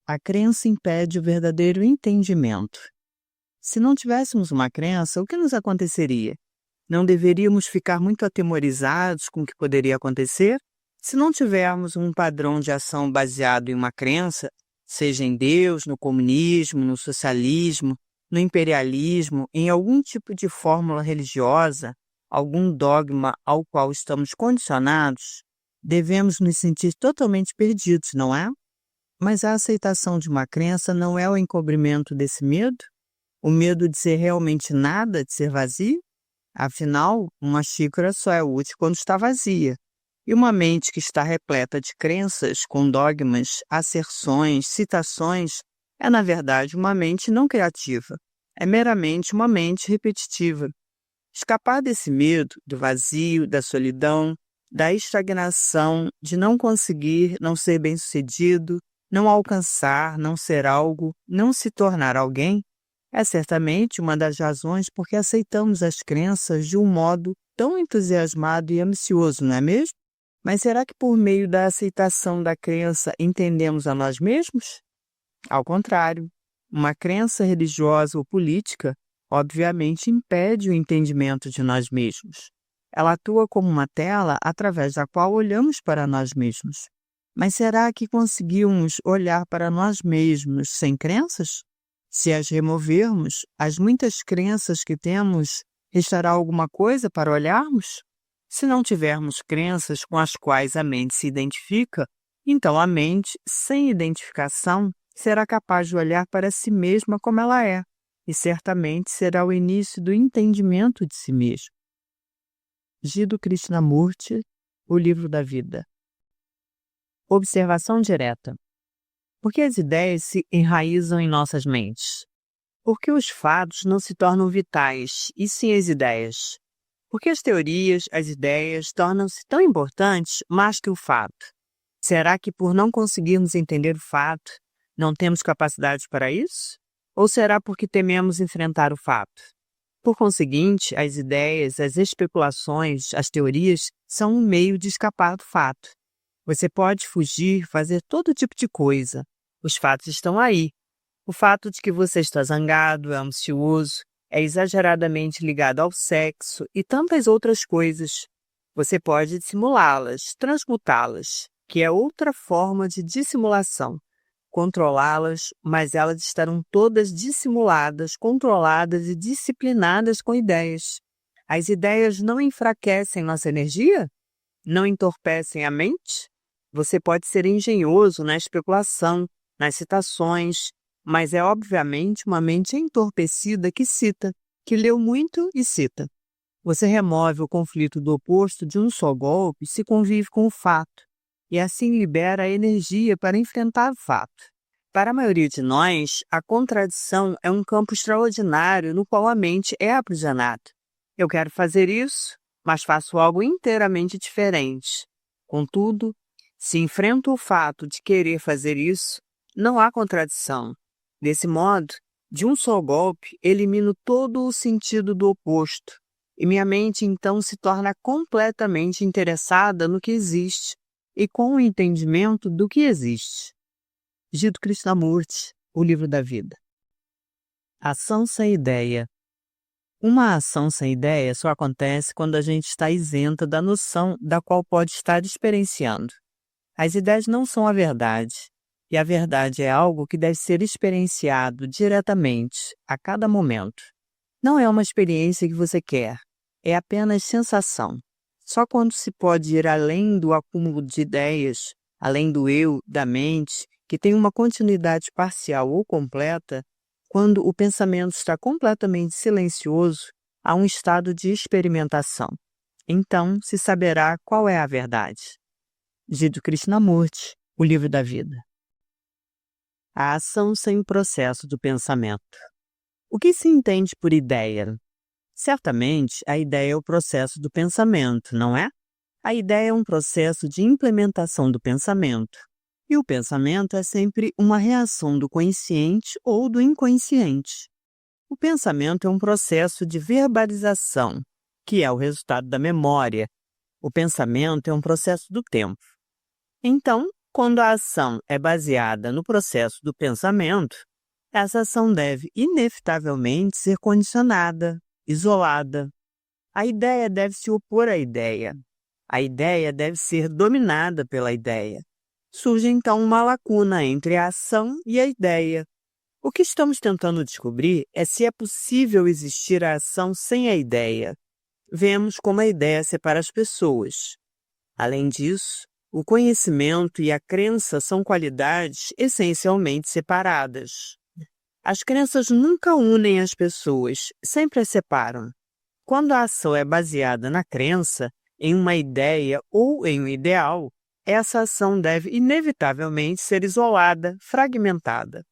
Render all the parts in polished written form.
a crença impede o verdadeiro entendimento. Se não tivéssemos uma crença, o que nos aconteceria? Não deveríamos ficar muito atemorizados com o que poderia acontecer? Se não tivermos um padrão de ação baseado em uma crença, seja em Deus, no comunismo, no socialismo, no imperialismo, em algum tipo de fórmula religiosa, algum dogma ao qual estamos condicionados, devemos nos sentir totalmente perdidos, não é? Mas a aceitação de uma crença não é o encobrimento desse medo? O medo de ser realmente nada, de ser vazio? Afinal, uma xícara só é útil quando está vazia. E uma mente que está repleta de crenças, com dogmas, asserções, citações, é na verdade uma mente não criativa. É meramente uma mente repetitiva. Escapar desse medo, do vazio, da solidão, da estagnação, de não conseguir, não ser bem-sucedido, não alcançar, não ser algo, não se tornar alguém, é certamente uma das razões por que aceitamos as crenças de um modo tão entusiasmado e ambicioso, não é mesmo? Mas será que por meio da aceitação da crença entendemos a nós mesmos? Ao contrário, uma crença religiosa ou política obviamente impede o entendimento de nós mesmos. Ela atua como uma tela através da qual olhamos para nós mesmos. Mas será que conseguimos olhar para nós mesmos sem crenças? Se as removermos, as muitas crenças que temos, restará alguma coisa para olharmos? Se não tivermos crenças com as quais a mente se identifica, então a mente, sem identificação, será capaz de olhar para si mesma como ela é, e certamente será o início do entendimento de si mesmo. Jiddu Krishnamurti, O Livro da Vida. Observação direta. Por que as ideias se enraizam em nossas mentes? Por que os fatos não se tornam vitais, e sim as ideias? Por que as teorias, as ideias, tornam-se tão importantes mais que o fato? Será que por não conseguirmos entender o fato, não temos capacidade para isso? Ou será porque tememos enfrentar o fato? Por conseguinte, as ideias, as especulações, as teorias são um meio de escapar do fato. Você pode fugir, fazer todo tipo de coisa. Os fatos estão aí. O fato de que você está zangado, é ansioso, é exageradamente ligado ao sexo e tantas outras coisas. Você pode dissimulá-las, transmutá-las, que é outra forma de dissimulação. Controlá-las, mas elas estarão todas dissimuladas, controladas e disciplinadas com ideias. As ideias não enfraquecem nossa energia? Não entorpecem a mente? Você pode ser engenhoso na especulação, nas citações, mas é obviamente uma mente entorpecida que cita, que leu muito e cita. Você remove o conflito do oposto de um só golpe se convive com o fato, e assim libera a energia para enfrentar o fato. Para a maioria de nós, a contradição é um campo extraordinário no qual a mente é aprisionada. Eu quero fazer isso, mas faço algo inteiramente diferente. Contudo, se enfrento o fato de querer fazer isso, não há contradição. Desse modo, de um só golpe, elimino todo o sentido do oposto, e minha mente então se torna completamente interessada no que existe e com o entendimento do que existe. Jiddu Krishnamurti, O Livro da Vida. Ação sem ideia. Uma ação sem ideia só acontece quando a gente está isenta da noção da qual pode estar experienciando. As ideias não são a verdade, e a verdade é algo que deve ser experienciado diretamente, a cada momento. Não é uma experiência que você quer, é apenas sensação. Só quando se pode ir além do acúmulo de ideias, além do eu, da mente, que tem uma continuidade parcial ou completa, quando o pensamento está completamente silencioso, há um estado de experimentação. Então se saberá qual é a verdade. Jiddu Krishnamurti, O Livro da Vida. A ação sem o processo do pensamento. O que se entende por ideia? Certamente, a ideia é o processo do pensamento, não é? A ideia é um processo de implementação do pensamento. E o pensamento é sempre uma reação do consciente ou do inconsciente. O pensamento é um processo de verbalização, que é o resultado da memória. O pensamento é um processo do tempo. Então, Quando a ação é baseada no processo do pensamento, essa ação deve inevitavelmente ser condicionada, isolada. A ideia deve se opor à ideia. A ideia deve ser dominada pela ideia. Surge então uma lacuna entre a ação e a ideia. O que estamos tentando descobrir é se é possível existir a ação sem a ideia. Vemos como a ideia separa as pessoas. Além disso, o conhecimento e a crença são qualidades essencialmente separadas. As crenças nunca unem as pessoas, sempre as separam. Quando a ação é baseada na crença, em uma ideia ou em um ideal, essa ação deve inevitavelmente ser isolada, fragmentada.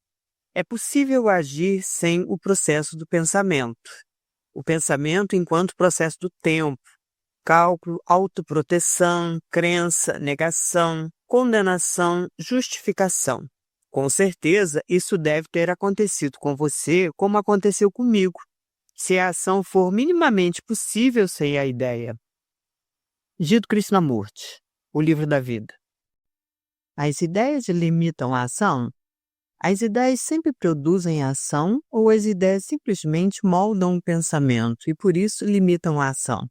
É possível agir sem o processo do pensamento. O pensamento enquanto processo do tempo, cálculo, autoproteção, crença, negação, condenação, justificação. Com certeza, isso deve ter acontecido com você como aconteceu comigo, se a ação for minimamente possível sem a ideia. Jiddu Krishnamurti, O Livro da Vida. As ideias limitam a ação? As ideias sempre produzem a ação ou as ideias simplesmente moldam o pensamento e por isso limitam a ação?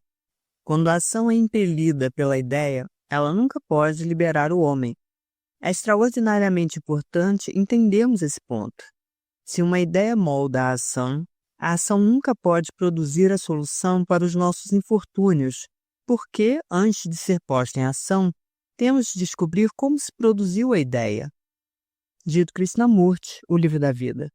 Quando a ação é impelida pela ideia, ela nunca pode liberar o homem. É extraordinariamente importante entendermos esse ponto. Se uma ideia molda a ação nunca pode produzir a solução para os nossos infortúnios, porque, antes de ser posta em ação, temos de descobrir como se produziu a ideia. Jiddu Krishnamurti, O Livro da Vida.